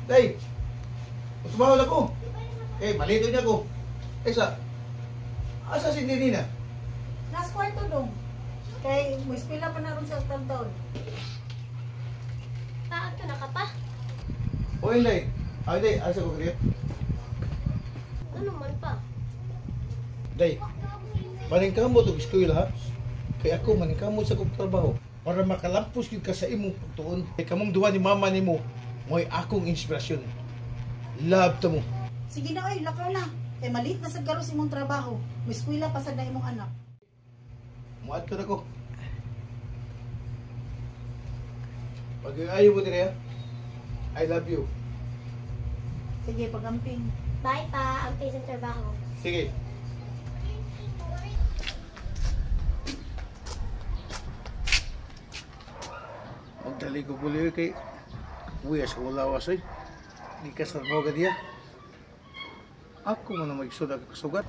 Day! Tumawag ako. Malito niya ko. Asa si Nina? Last kwarto dong. Kay mo eskwela pa na ron sa taon. Taat ka na ka pa? O Day. Day, asa ko kaya? Ano man pa? Day, maningkamot og eskwela ha? Kay ako maningkamot sa kong trabaho para makalampos gyud ka sa imong pagtuon. Kay kamong duha ni mama nimo mo'y akong inspirasyon. Love to mo. Sige na oy, lakaw na. Kay maliit na sa garo sa imong trabaho. Mo eskwela pa sa na imong anak. Muad ka na ko. Pag ayaw mo dire, I love you. Sige, pagamping. Bye pa, ang sa trabaho. Sige. Magdali ko puli kay Wiyas ko lawas ay. Di ka sa mga diya. Ako man na magsudag kasugat.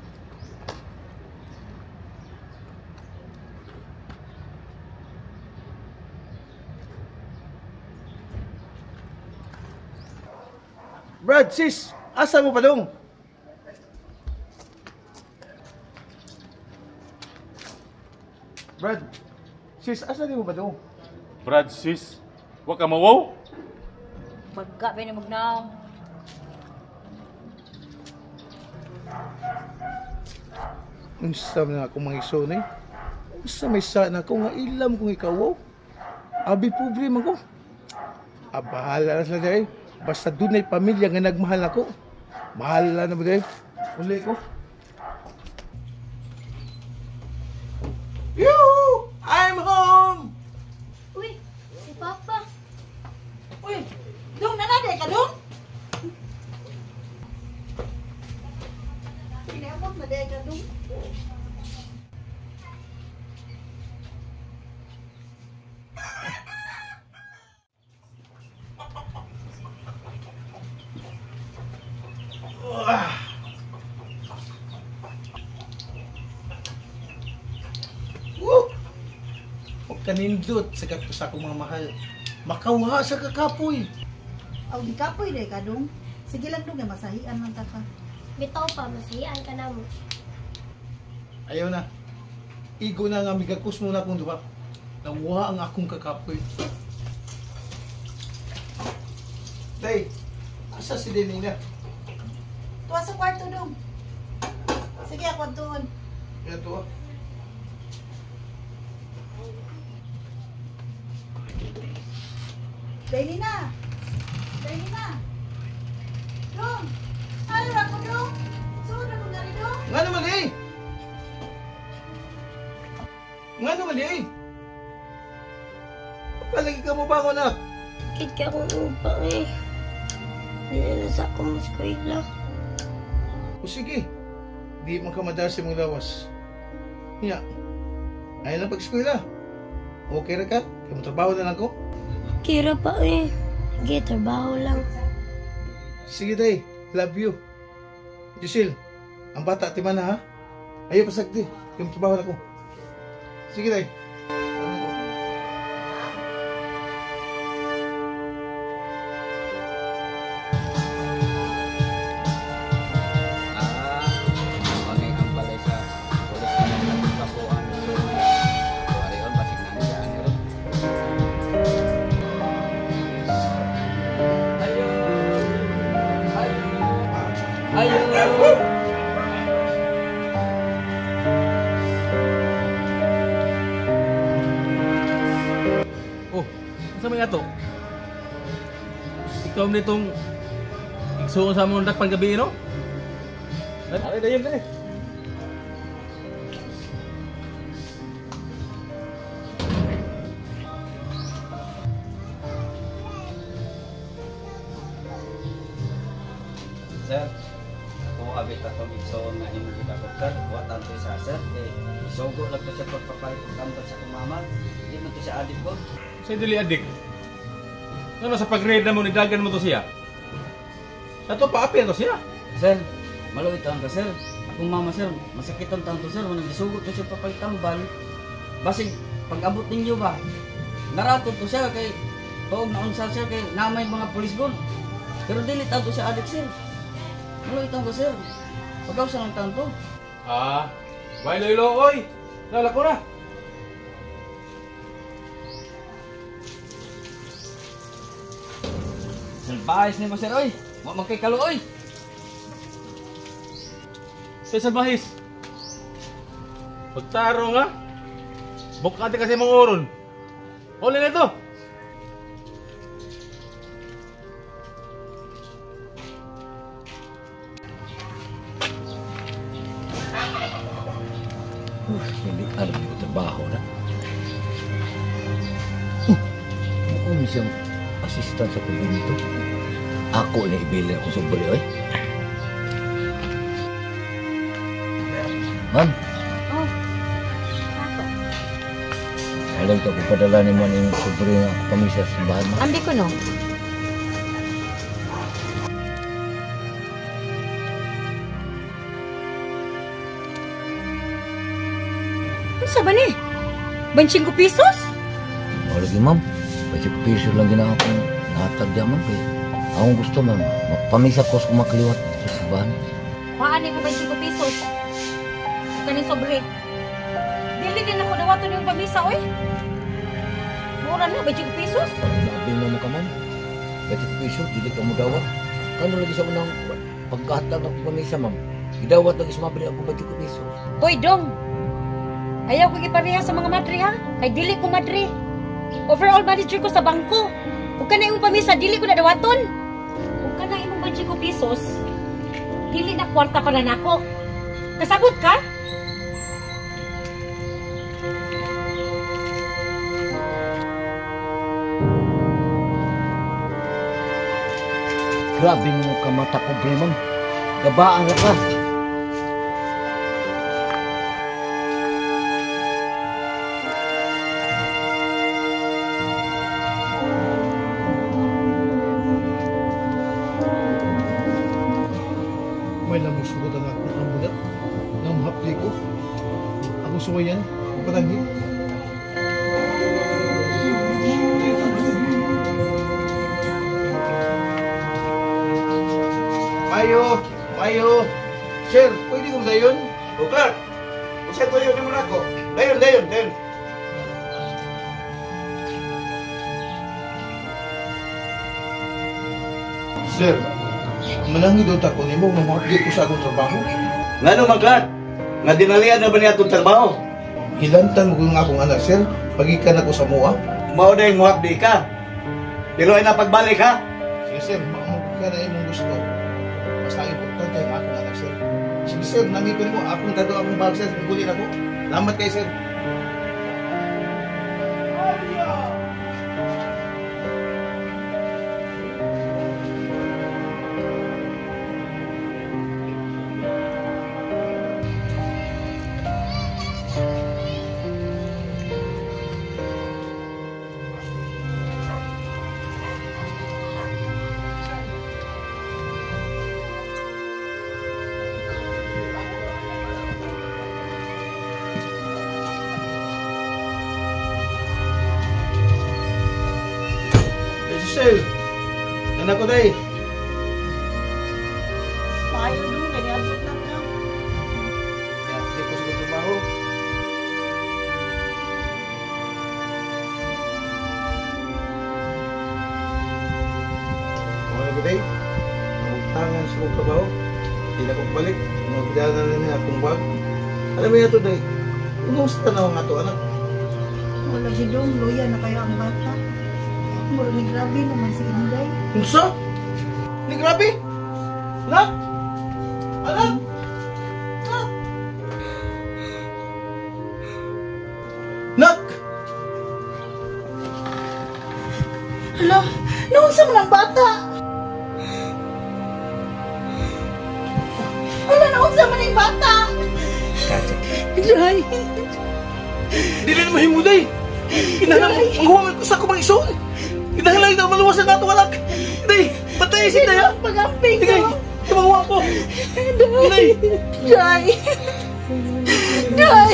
Brad, sis! Asa mo pa dong? Brad, sis, asa di mo ba dong? Brad, sis, wa ka mawaw? Magka pa ni magnaw. Unsa na ako mga iso ni? Unsa may sa na ako nga ilam kung ikaw? Abi pobre man ko. Bahala na sila dahil. Basta dunay pamilya nga nagmahal ako. Mahal na mo dahil. Uli ko. Yoo! I'm home! Uy, si Papa. Uy, dong nanaday ka dong? Pinabot na day ka dong. Kanindot sa akong mga mahal. Makawha sa kakapoy. Aw di kapoy day ka dong. Sige lang dong, masahian man ta ka. Bitaw pa, masahian ka na mo. Ayaw na. Igo na nga migakus muna akong duwa. Nawha ang akong kakapoy. Day, asa si Denina? Tuwa sa kwarto dong. Sige, ako doon. Yan to. Dahil na. Dahil na. Dong. Ano na ko dong? Suod ako na rin dong. Nga naman eh! Nga naman eh! Palagi ka mo ba ako, anak? Kit ka akong upang eh. Hindi na sa akong muskwila. O sige, di man ka madasi mong lawas. Nga, ayaw lang pag-eskwela. Okay ra ka? Kaya mo trabaho na lang ko? Kira pa eh. Sige, trabaho lang. Sige day, love you. Jusil, ang bata timan na ha? Ayaw pasagdi, kaya mo trabaho na ko. Sige day. Oh, sa may ato? Ikaw nitong igsuon sa mong dakpan gabi, no? Dali, dayon, dali. Sir, ako abit akong igsoon nga imong gidakop sir, buwatan to sa sir, isugo lang to sa pagpapalit ng tambal sa kumama, hindi man to sa adik ko. Say dili adik. Ano sa pag-grade na mo ni dagan mo to siya? Ato paapi to siya. Sir, maluit ang ka sir. Akong mama sir, masakit ang taon to sir, manang isugo to sa papalit tambal. Basig pag-abot ninyo ba? Naratot to siya kay tuog na unsa siya kay namay mga pulis gon. Pero dili tanto si adik sir. Ano itang to sir? Pagaw sa lang tanto. Ah, why lo oy. Lala ko na. Salbahis ni mo sir oy. Wa man kay kalo oy. Sa salbahis. Pagtaro nga. Bukati kasi mga oron. Huli na ito. Hindi alam yung trabaho na. Mukhang siyang assistant sa kumbinto. Ako na ibili ako sa buli, oy. Ma'am, Oh. Ako. alam ko padala ni mo yung sobre nga pamisa sa simbahan, ma'am. Ambi ko no. Ano sa ba ni? 25 pesos? O lagi, ma'am. Basi piso lang din ako nahatag diyan, ma'am. Kaya akong gusto, ma'am. Pamisa ko sa kumakaliwat sa simbahan. Paano mo 25 pesos? Kanin sobre. Dili din ako dawaton yung pamisa, oy. Mura na, 25 pesos? Labing na mo ka, ma'am. Basi piso, dili ka mo dawat. Kano lagi sa unang pagkahatag ng pamisa, ma'am? Idawat lagi sa mabili ako 25 piso. Hoy, Dong! Ayaw ko ipareha sa mga madre, ha? Kay dili ko madre. Overall manager ko sa bangko. Huwag ka na imong pamisa, dili ko na dawaton. Huwag ka na imong 25 pesos. Dili na kwarta para nako. Kasabot ka? Grabe mo ka mata ko, ma'am. Gabaan na ka. May namusugot ang akong amulat. Nang hapli ko. Ako suwayan. Patangi. Mayo. Sir, pwede kong dayon? O Clark, kung sa'yo tuyo ni mo na ako. Dayon. Sir, manangi daw tako ni mo nang update ko sa akong trabaho. Nga naman Clark, nga dinalian na ba niya itong trabaho? Hilantan mo ko ng akong anak, sir. Pagikan ako sa mua. Mao na yung muhapdi ka. Pero ay napagbalik ha? Sige, sir, maamog ka na imong gusto. Basta ang importante ang akong anak, sir. Sige, sir, nangipin mo. Akong dado akong bag, sir. Nagulin ako. Lamat kayo, sir. Sir, anak ko day. Payo dong, ganyan lang ka. Hindi ko sa trabaho. Mga ko day, tangan sa kong trabaho. Hindi na kong balik. Magdala na niya akong bag. Alam mo yan ito day, kumusta na ang ato anak? Wala si Dong, luya na kayo ang bata. Mura ni grabe naman si Inday. Kumusta? Hindi grabe. Anak! Anak! Anak! Nak! Hala, naunsa mo ng bata? Hala, naunsa mo ng bata? Inday! Dili na mahimuday. Kinahanglan mo ang huwag sa kumang ison. Kinahanglan na maluwasan na ito, anak. Day, patay si Day, ha? Pag-amping Day, ko! tumawa ko. Day! Day! Day!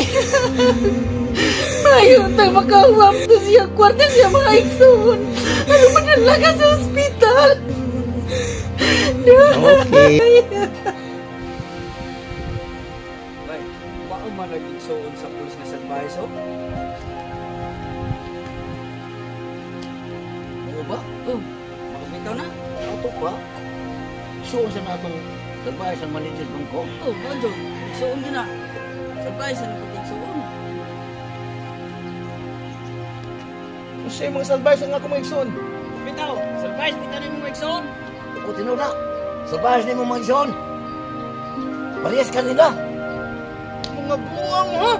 Ayaw tayo makahuwam to siya. Kwarta siya mga ikson. Ano man lang ka sa ospital? Okay. Bay, mao man naging suon sa pulis nga advice, oh? Oo ba? Oh, makabitaw na. Ato pa? So, sa natong advice ang manager bangko? Oh, ano? Suon din na. Advice na paging suon. Kasi mga salbay sa nga ko mga igsoon. Bitaw, advice bitaw ni mo igsoon. O, tinuna. Sa bahas ni mo mga ison. Parehas ka nila. Mga buwang ha!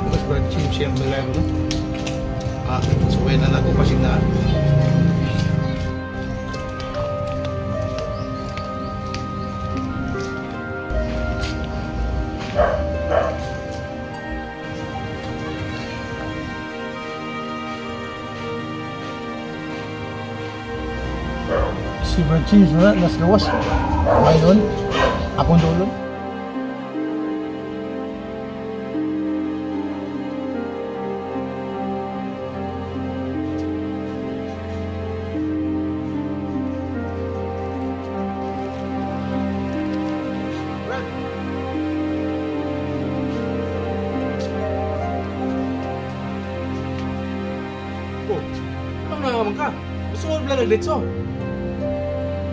Bukas ba chim-chim balay mo no? Suway na ako kasi na. Si Brad James na nas gawas. Ngayon, akong dulon. Ano naman ka? Gusto mo lang nagdetso?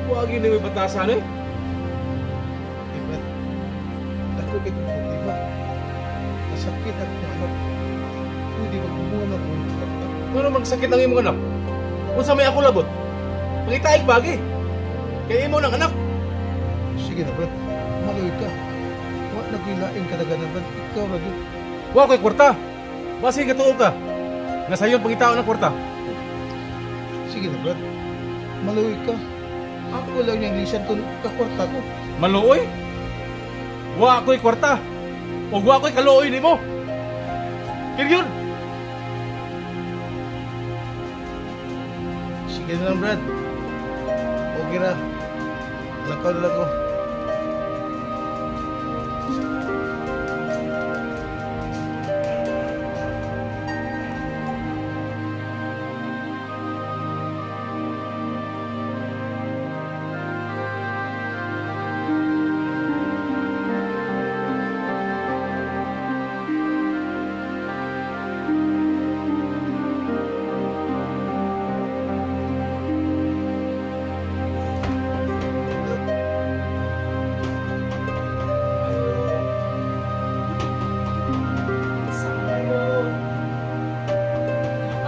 Huwag yun na may batasan eh. Diba? Dako kay kong problema. Nasakit ako ng anak. Hindi ba kumuha ko ng kwarta? Ano magsakit ang imong anak? Kung sa may ako labot, pangitaig bagi. Kaya imo ng anak. Sige na, Brad. Maloy ka. Huwag nagkilaing kadaganan, Brad. Ikaw na doon. Huwag kay kwarta. Basi katuo ka. Nga sayon pangitao ng kwarta. Sige na, Brad. Maloy ka. Ako lang yung lisan kung kakwarta ko. Maluoy? Wa ako'y kwarta. O wa ako'y kaluoy ni mo. Period. Sige na lang, Brad. Okay na. Lakaw na lang ko.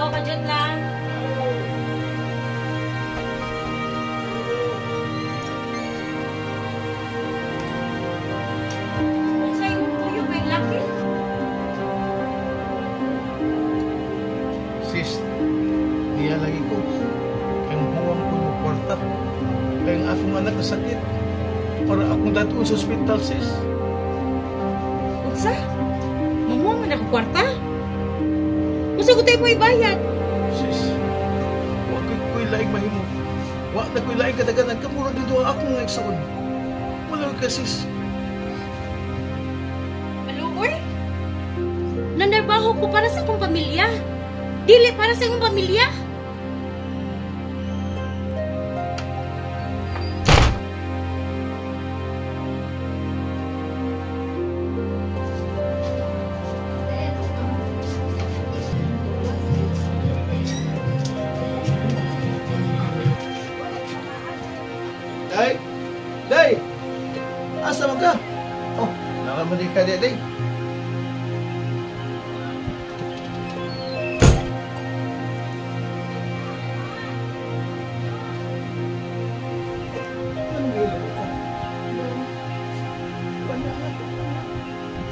Oh, kadyan lang. Kung sa'yo mo tuyo, may laki. Sis, niya lagi ko. Kaya huwang ko ng kwarta. Kaya ang akong anak nasakit. Para akong datuon sa hospital, sis. Unsa? Mamuha man ako kwarta? Unsa ko tayo mo ibayad? Sis, huwag ko'y laing mahimo. Huwag na ko'y laing kadaganan. Kamurag dito ang akong nga igsoon. Wala ka, sis. Maluoy? Nanarbaho ko para sa akong pamilya. Dili para sa akong pamilya. Day! Day! Asa man ka? Oh, nakamali ka, Day.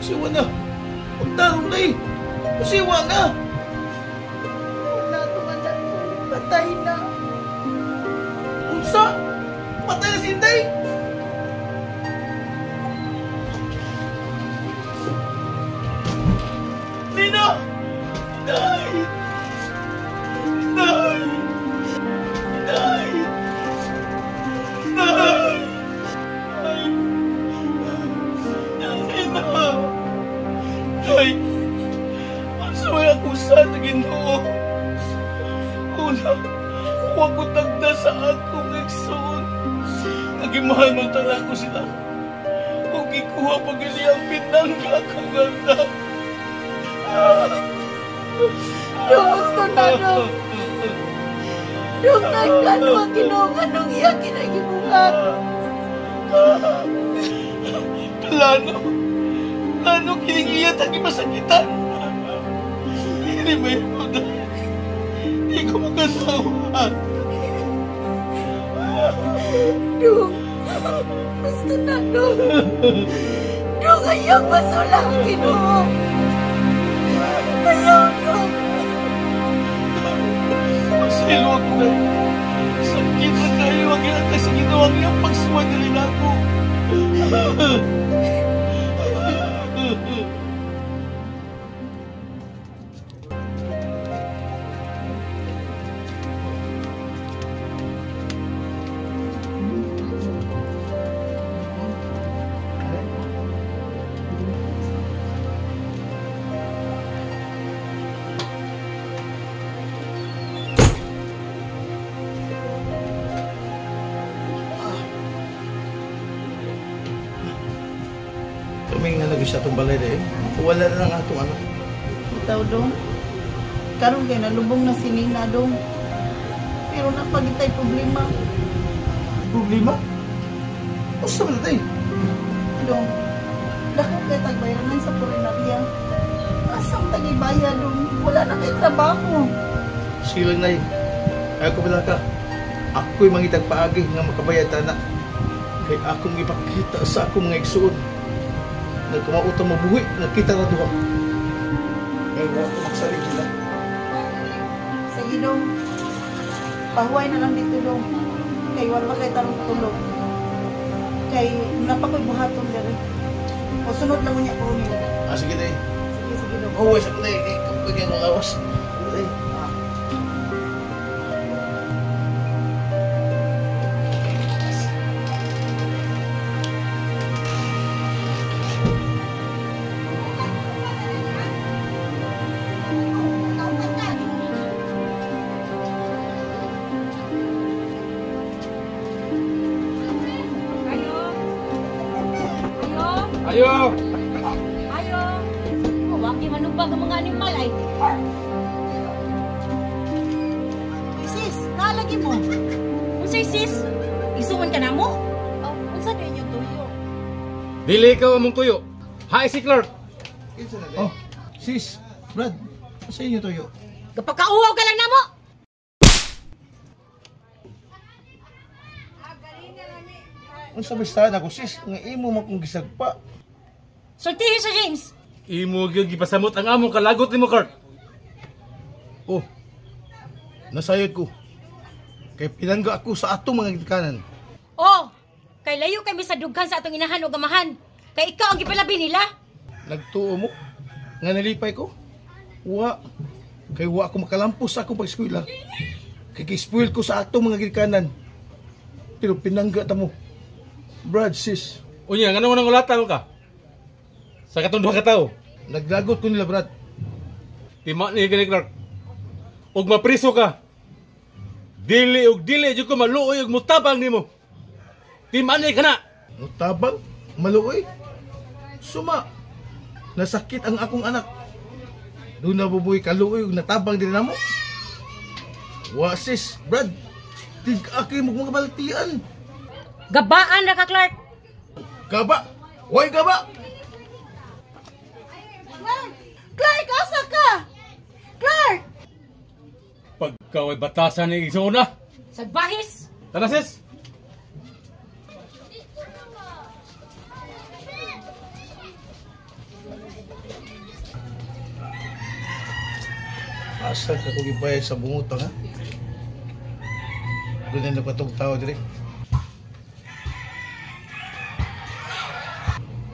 Siwa na! Huwag na, Day! Siwa na! Huwag na, tumanan ko. Patay na! Unsa? Patay na si Day! Nina! Day! Day! mahal man tala ko sila. Kung ikuha pa gali ang pinangga ko ganda. Dong, gusto na, Dong. Dong, nagkano ang kinungan nung iya kinagibuhat. Plano kiling-iyat ang imasakitan. Hindi may muda. Hindi ko makasawa. Dong, gusto na, Dong. Dong, ayaw masula ang Ginoo. Ayaw, Dong. Magsilwag na. Sakit na tayo ang ilatay sa ginawang niyang pagsuwa na rin ako. Kaming nga nag-isa itong balay dahil. Wala na lang atong ano. Itaw, Dong. Karon kay nalubong na si Nina, Dong. Pero napagitay problema. Problema? Basta ba natin? Dong, dako kay tagbayranan sa purinarya. Asang tagibaya, Dong. Wala na kay trabaho. Silang na Ayaw ko bilang ka. Ako'y mangitag paagi nga makabayad na. Kaya akong ipakita sa akong mga igsuon. Nagkumautang mabuhi, nakita na duha. Kaya wala ko magsalig nila. Sige, Dong. Pahuway na lang dito, Dong. Kay wala kay tarong tulog. Kay napakoy buhaton diri. O sunod lang mo niya ko nila. Sige na Sige, Dong. Always ako na kung kanyang mga awas. Ayo! Ayo. Wagi manubag ang mga animal ay. Sis, nalagi mo. Unsay sis? Isuon ka na mo? Oh, unsa din yung tuyo? Dili ka among tuyo. Hi, si Clark. Oh, sis, Brad, sa inyo toyo. Kapagkauhaw ka lang na mo. Ang sabistahan ako, sis, nga imo mo kong gisagpa. Sultihin sa James. Imo gyud gipasamot ang among kalagot nimo, Clark. Oh, nasayod ko. Kay pinangga ako sa atong mga gitkanan. Oh, kay layo kami sa dughan sa atong inahan o gamahan. Kay ikaw ang gipalabi nila. Nagtuo mo, nga nalipay ko. Wa, kay wa ako makalampos sa akong pag-eskwela. Kay kispoil ko sa atong mga gitkanan. Pero pinangga ta mo. Brad, sis, Unya, ngano man ang ulatan ka? Sa katong duha ka tawo. naglagot ko nila, Brad. Tima ni gani, Clark. Og mapriso ka. Dili jud ko maluoy og mutabang nimo. Tima ni kana. Mutabang, maluoy. Suma, nasakit ang akong anak. Doon nabubuhay kaluoy ug natabang din na mo. Wa, sis, Brad. Tig-aki mo mga baltian. Gabaan ra ka, Clark. Gaba! Way gaba! Clark, asa ka? Clark! Pagkaway batasan ni Igsoona. Sa bahis. Tara, sis. Asa ka kung ipayag sa bungutang, ha? Doon na napatog tao dire.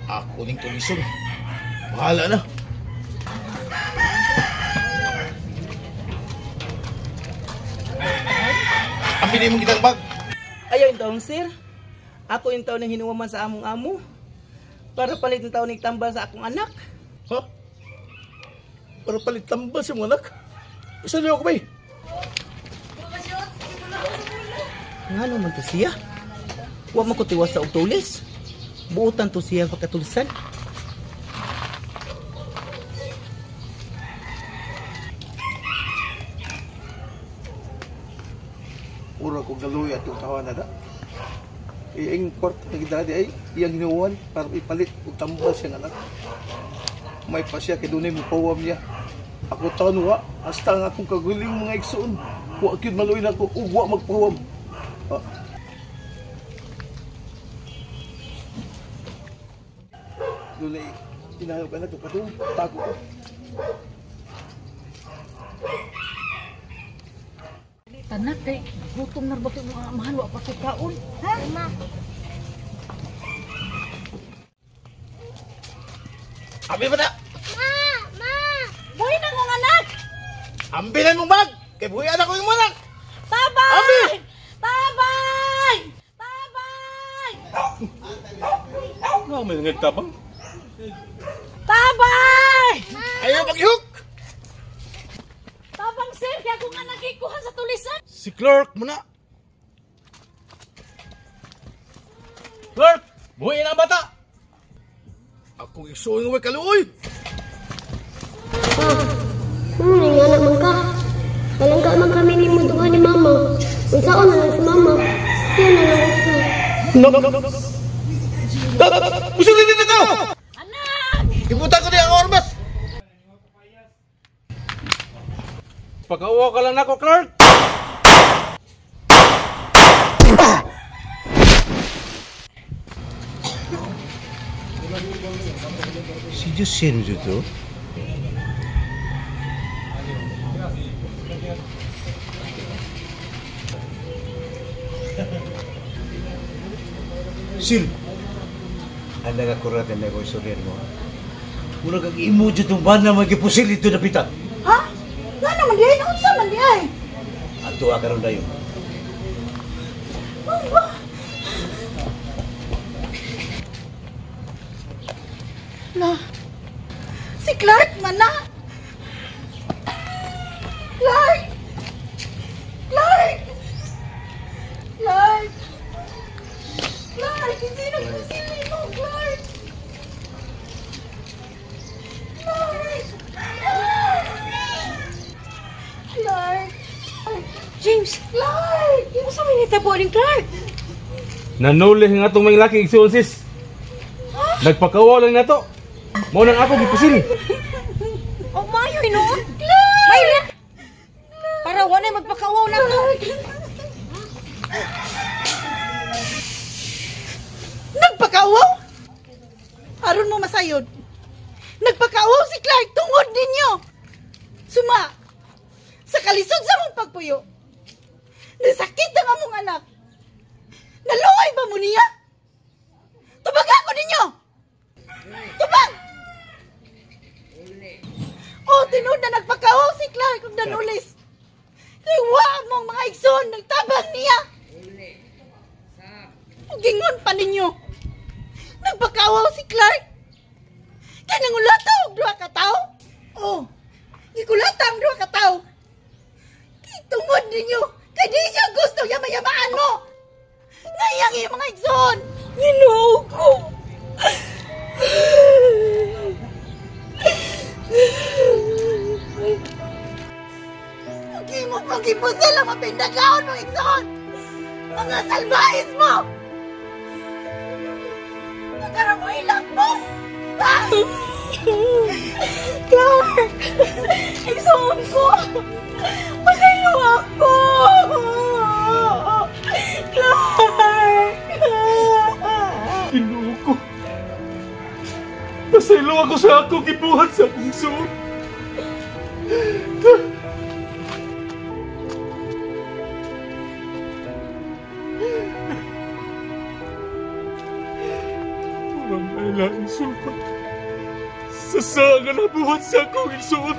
Ako ning tulisong. Bahala na. Ambilin mo kitang bag. Ayaw yung taon, sir. Ako yung taon ng hinuwaman sa among amo. Para palit ng taon ng tambal sa akong anak. Ha? Para palit tambal sa mga anak? Isa niyo ako ba eh? Nga naman to siya. Wa man ko tiwas sa og tulis. Buutan to siya pagkatulisan. Ura ko galuya itong kawan na da. Iyang kwarto na gidadi ay iyang hinuwan para ipalit o tambal siya na lang. May pa siya kay dunay mo pawam niya. Ako taon wa, hasta ang akong kaguling mga igsoon. Wa kyud maluin ako, ug wa magpawam. Dunay tinayog ka na ito katong tago ko. Tanak kay gutom na ba ito mga mahal wa pa ko kaon. Ha? Ma. Abi ba na? Ma! Buhay na mong anak! Ambilan mong bag! Kay buhay anak ko yung manak! Tabay! Abi! Tabay! Tabay! Ano may nagtabang? Tabay! Ayaw mag-ihok! Tabang sir, kaya kung nga nagikuha sa tulisan. Si Clark muna. Clark! Buhay na ang bata! Ako isuon nga kaluoy! Nga naman ka. Talangga man kami ni muduha ni mama. Kung saan na lang si mama, siya na lang usa. Busog din dito! Anak! Ibutan ko niya ang orbas! Pag-awa ka lang ako, Clark! Si Justin dito? Sil, ang nagakuratan na ko isuryan mo. Muna kang imo dyan itong bana magipusil ito na pita. Ha? Nga naman di ay, naunsa man di ay. Ato akaroon na yun. Na, si Clark man na. Clark! Clark! Clark! Clark! Sino ba sila mo, Clark? Clark! Clark! James! Clark! Yung sa may nitabo ni Clark. Nanuli nga itong may laki igsoon, sis. Nagpakawa lang na to. Mo nang ako gipusil. Oh, mayo inoon. Clark! Mayo! Para wala magpakawaw na to. Nagpakawaw? Aron mo masayod. Nagpakawaw si Clark tungod ninyo. Suma, sa kalisod sa mong pagpuyo, nasakit ang among anak. Naluoy ba mo niya? Tubag ako ninyo! Tubag! O, tinood na nagpakawaw si Clark kung nanulis. Kaya wa mong mga igsoon, nagtabang niya. Gingon pa ninyo. Nagpakawaw si Clark. Kaya nangulata og duha ka tao. Oh, gikulata ang duha ka tao. Kaya tungod ninyo. Kaya di siya gusto yama-yamaan mo. Ngayang yung mga igsoon. Ginoo ko. Huwag mo pag-ipusil ang mapindagaon mga igsoon. Mga salbahis mo. Para mo ilang mo! Clark! Igsoon ko! Masalo ako! Clark! Ginoo ko. Pasaylo ako sa ako gibuhat sa akong igsoon. Walang kailangang sulpat. Sasanga na buhat sa akong igsoon.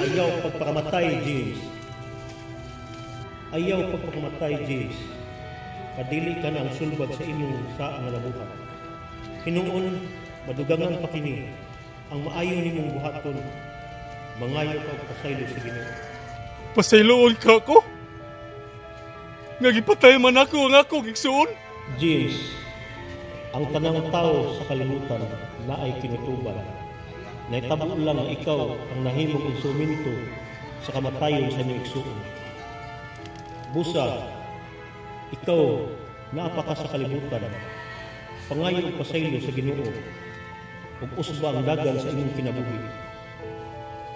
Ayaw pagpakamatay, James. Ayaw pagpakamatay, James. Kadili ka na ang sulbag sa inyong saa nga nabuhat. Hinuon, madugangan pa kini. Ang maayo ninyong buhaton, mangayo ka og pasaylo sa Ginoo. Pasayloon ka ako? Nagipatay man ako ang akong igsoon. James, ang tanang tao sa kalibutan na ay kinutuban. Naitabo lang na ikaw ang nahimong instrumento sa kamatayon sa inyong igsoon. Busa, ikaw naapaka sa kalibutan, pangayo og pasaylo sa Ginoo, ug usba ang dagan sa inyong kinabuhi,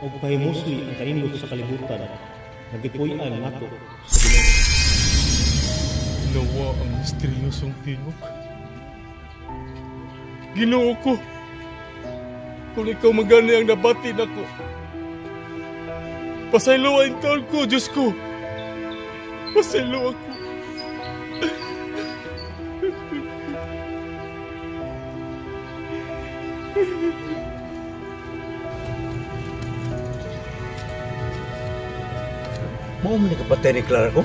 ug pahimusli ang kanindot sa kalibutan, nagipuy-an nato sa Ginoo. Nawa ang misteryosong tingog. Ginoo ko, kung ikaw magani ang nabati nako, pasayloan taon ko, Diyos ko. Pasaylo ako. Mau mo ni kapatay ni Clara ko?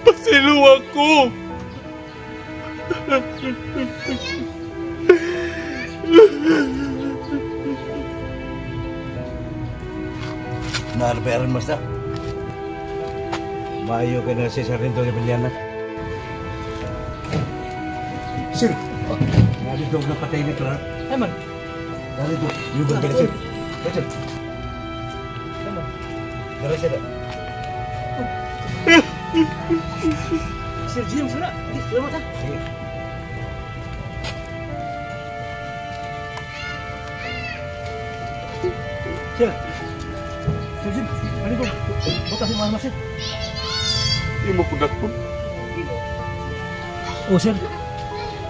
Pasaylo ako. Naarbayaran mas na. Maayo ka na si Sargento ni Beliana. Sir, narito na patay ni Clara. Ay man. Narito, yung ba sir? Sir. Dara sir. Sir James na. Salamat ha. Sige. Sir. Sir James, ano ko? Bukas yung mga sir. Hindi mo kudat po. Oh sir.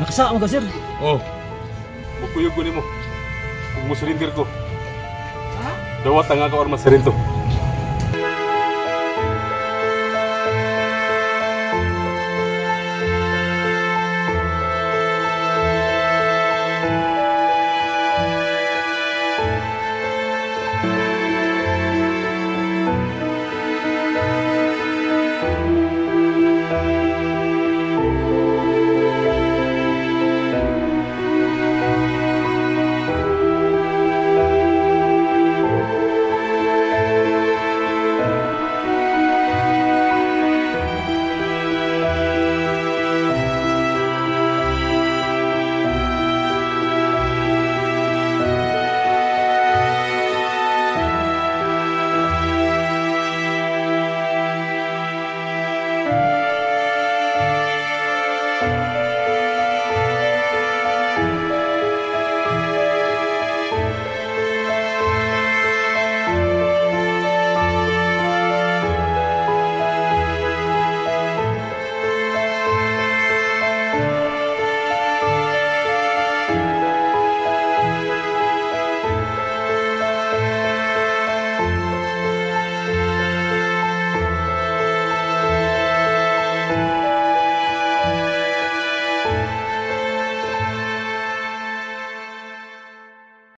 Nakasama ka sir. Oh. Bukuyog ko ni mo. Kung mo surrender ko. Dawat ang ako or masarento.